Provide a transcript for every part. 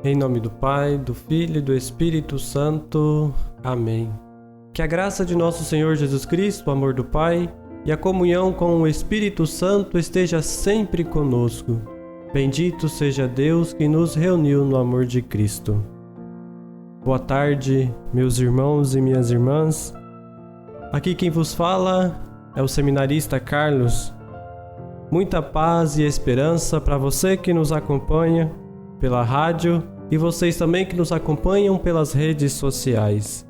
Em nome do Pai, do Filho e do Espírito Santo. Amém. Que a graça de nosso Senhor Jesus Cristo, o amor do Pai e a comunhão com o Espírito Santo esteja sempre conosco. Bendito seja Deus que nos reuniu no amor de Cristo. Boa tarde, meus irmãos e minhas irmãs. Aqui quem vos fala é o seminarista Carlos. Muita paz e esperança para você que nos acompanha pela rádio e vocês também que nos acompanham pelas redes sociais.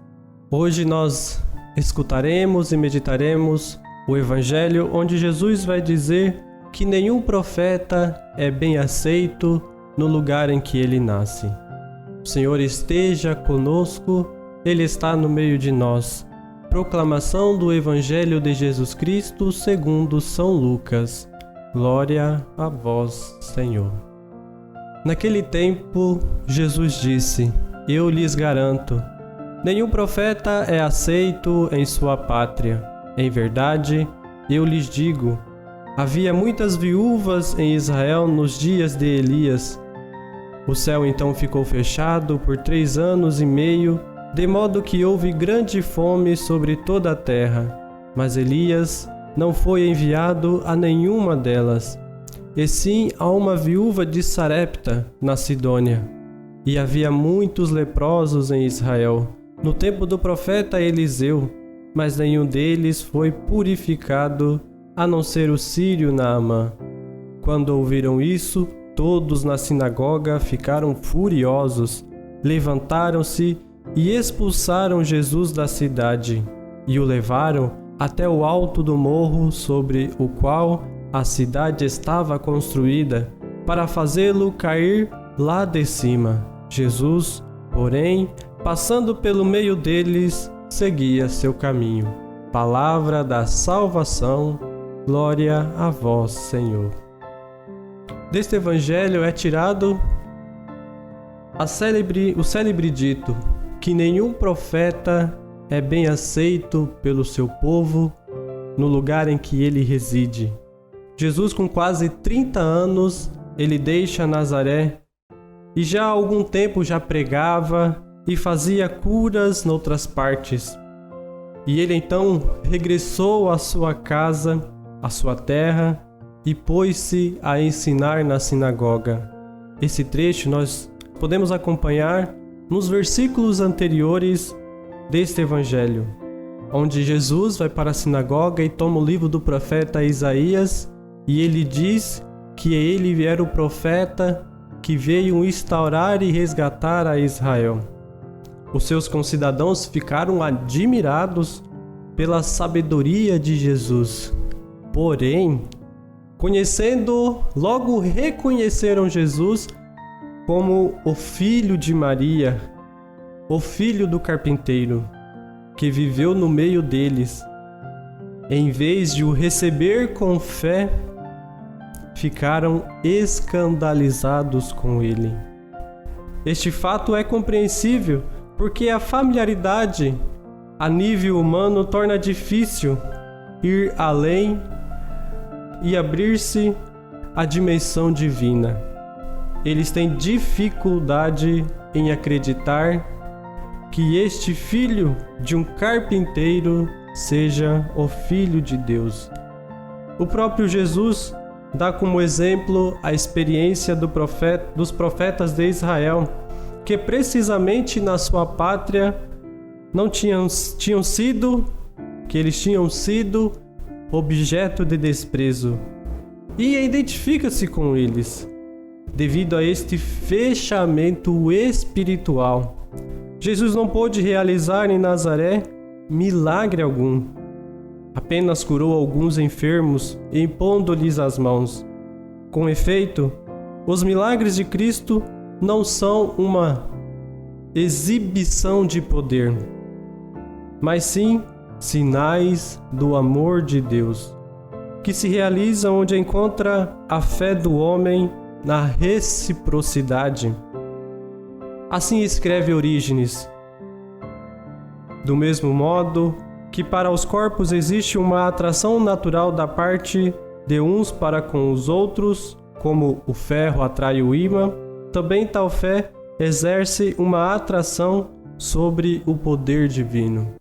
Hoje nós escutaremos e meditaremos o Evangelho onde Jesus vai dizer que nenhum profeta é bem aceito no lugar em que ele nasce. O Senhor esteja conosco, Ele está no meio de nós. Proclamação do Evangelho de Jesus Cristo segundo São Lucas. Glória a vós, Senhor. Naquele tempo, Jesus disse: Eu lhes garanto, nenhum profeta é aceito em sua pátria. Em verdade, eu lhes digo, havia muitas viúvas em Israel nos dias de Elias. O céu então ficou fechado por 3 anos e meio, de modo que houve grande fome sobre toda a terra. Mas Elias não foi enviado a nenhuma delas, e sim a uma viúva de Sarepta, na Sidônia. E havia muitos leprosos em Israel, no tempo do profeta Eliseu, mas nenhum deles foi purificado, a não ser o sírio Naamã. Quando ouviram isso, todos na sinagoga ficaram furiosos, levantaram-se e expulsaram Jesus da cidade, e o levaram até o alto do morro sobre o qual a cidade estava construída, para fazê-lo cair lá de cima. Jesus, porém, passando pelo meio deles, seguia seu caminho. Palavra da salvação, glória a vós, Senhor. Deste Evangelho é tirado o célebre dito que nenhum profeta é bem aceito pelo seu povo no lugar em que ele reside. Jesus, com quase 30 anos, ele deixa Nazaré e já há algum tempo já pregava e fazia curas noutras partes. E ele então regressou à sua casa, à sua terra, e pôs-se a ensinar na sinagoga. Esse trecho nós podemos acompanhar nos versículos anteriores deste Evangelho, onde Jesus vai para a sinagoga e toma o livro do profeta Isaías, e ele diz que ele era o profeta que veio instaurar e resgatar a Israel. Os seus concidadãos ficaram admirados pela sabedoria de Jesus. Porém, logo reconheceram Jesus como o filho de Maria, o filho do carpinteiro, que viveu no meio deles. Em vez de o receber com fé, ficaram escandalizados com ele. Este fato é compreensível, porque a familiaridade a nível humano torna difícil ir além e abrir-se à dimensão divina. Eles têm dificuldade em acreditar que este filho de um carpinteiro seja o Filho de Deus. O próprio Jesus dá como exemplo a experiência dos profetas de Israel, que precisamente na sua pátria eles tinham sido objeto de desprezo, e identifica-se com eles, devido a este fechamento espiritual. Jesus não pôde realizar em Nazaré milagre algum, apenas curou alguns enfermos, impondo-lhes as mãos. Com efeito, os milagres de Cristo não são uma exibição de poder, mas sim sinais do amor de Deus, que se realizam onde encontra a fé do homem na reciprocidade. Assim escreve Orígenes: do mesmo modo que para os corpos existe uma atração natural da parte de uns para com os outros, como o ferro atrai o ímã, também tal fé exerce uma atração sobre o poder divino.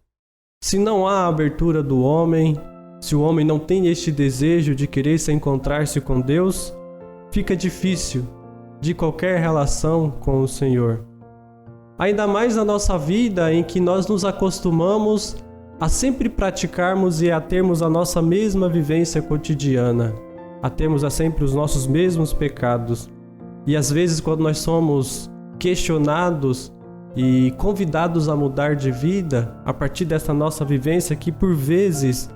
Se não há abertura do homem, se o homem não tem este desejo de querer se encontrar-se com Deus, fica difícil de qualquer relação com o Senhor. Ainda mais na nossa vida em que nós nos acostumamos a sempre praticarmos e a termos a nossa mesma vivência cotidiana, a termos sempre os nossos mesmos pecados. E às vezes quando nós somos questionados e convidados a mudar de vida a partir dessa nossa vivência que por vezes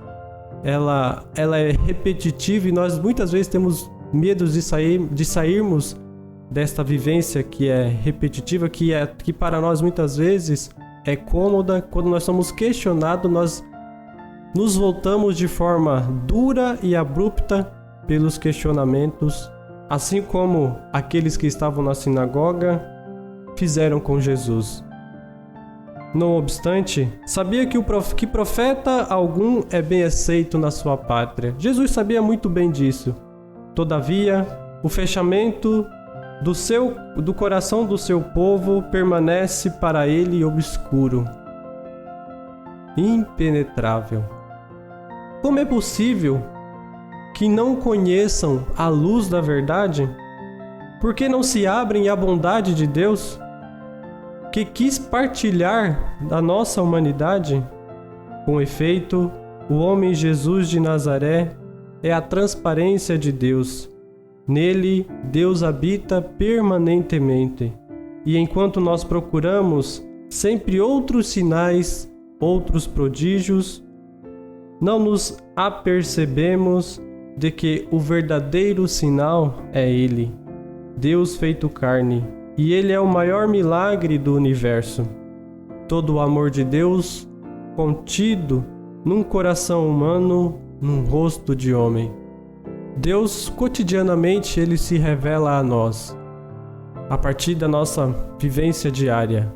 ela é repetitiva e nós muitas vezes temos medo de sairmos desta vivência que é repetitiva, que para nós muitas vezes é cômoda. Quando nós somos questionados, nós nos voltamos de forma dura e abrupta pelos questionamentos, assim como aqueles que estavam na sinagoga fizeram com Jesus. Não obstante, sabia que profeta algum é bem aceito na sua pátria. Jesus sabia muito bem disso. Todavia, o fechamento do coração do seu povo permanece para ele obscuro, impenetrável. Como é possível que não conheçam a luz da verdade? Por que não se abrem à bondade de Deus, que quis partilhar da nossa humanidade? Com efeito, o homem Jesus de Nazaré é a transparência de Deus. Nele, Deus habita permanentemente. E enquanto nós procuramos sempre outros sinais, outros prodígios, não nos apercebemos de que o verdadeiro sinal é Ele, Deus feito carne, e Ele é o maior milagre do universo. Todo o amor de Deus contido num coração humano, num rosto de homem. Deus, cotidianamente, Ele se revela a nós, a partir da nossa vivência diária.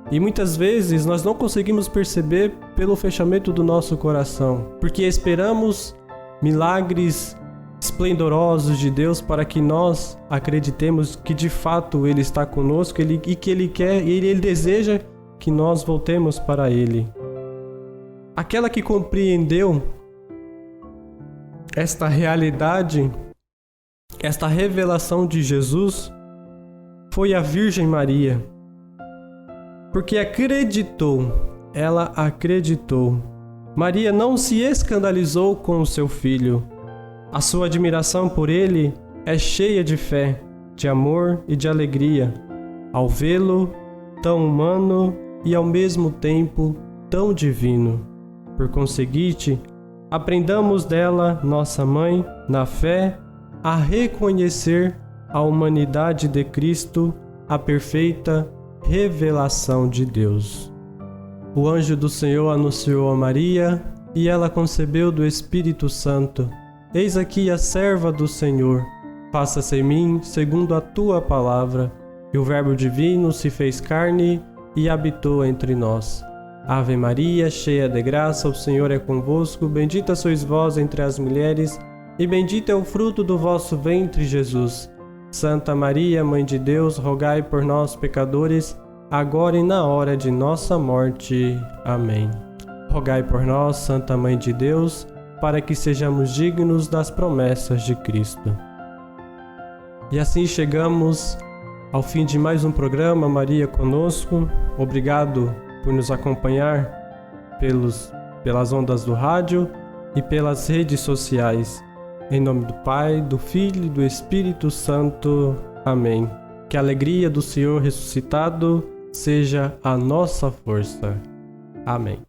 E muitas vezes nós não conseguimos perceber pelo fechamento do nosso coração, porque esperamos milagres esplendorosos de Deus para que nós acreditemos que de fato Ele está conosco e que Ele deseja que nós voltemos para Ele. Aquela que compreendeu esta realidade, esta revelação de Jesus, foi a Virgem Maria, porque ela acreditou. Maria não se escandalizou com o seu filho. A sua admiração por ele é cheia de fé, de amor e de alegria, ao vê-lo tão humano e ao mesmo tempo tão divino. Por conseguinte, aprendamos dela, nossa mãe, na fé, a reconhecer a humanidade de Cristo, a perfeita revelação de Deus. O anjo do Senhor anunciou a Maria, e ela concebeu do Espírito Santo. Eis aqui a serva do Senhor, faça-se em mim segundo a tua palavra. E o Verbo divino se fez carne e habitou entre nós. Ave Maria, cheia de graça, o Senhor é convosco, bendita sois vós entre as mulheres, e bendito é o fruto do vosso ventre, Jesus. Santa Maria, Mãe de Deus, rogai por nós, pecadores, agora e na hora de nossa morte. Amém. Rogai por nós, Santa Mãe de Deus, para que sejamos dignos das promessas de Cristo. E assim chegamos ao fim de mais um programa Maria Conosco. Obrigado por nos acompanhar pelas ondas do rádio e pelas redes sociais. Em nome do Pai, do Filho e do Espírito Santo. Amém. Que a alegria do Senhor ressuscitado seja a nossa força. Amém.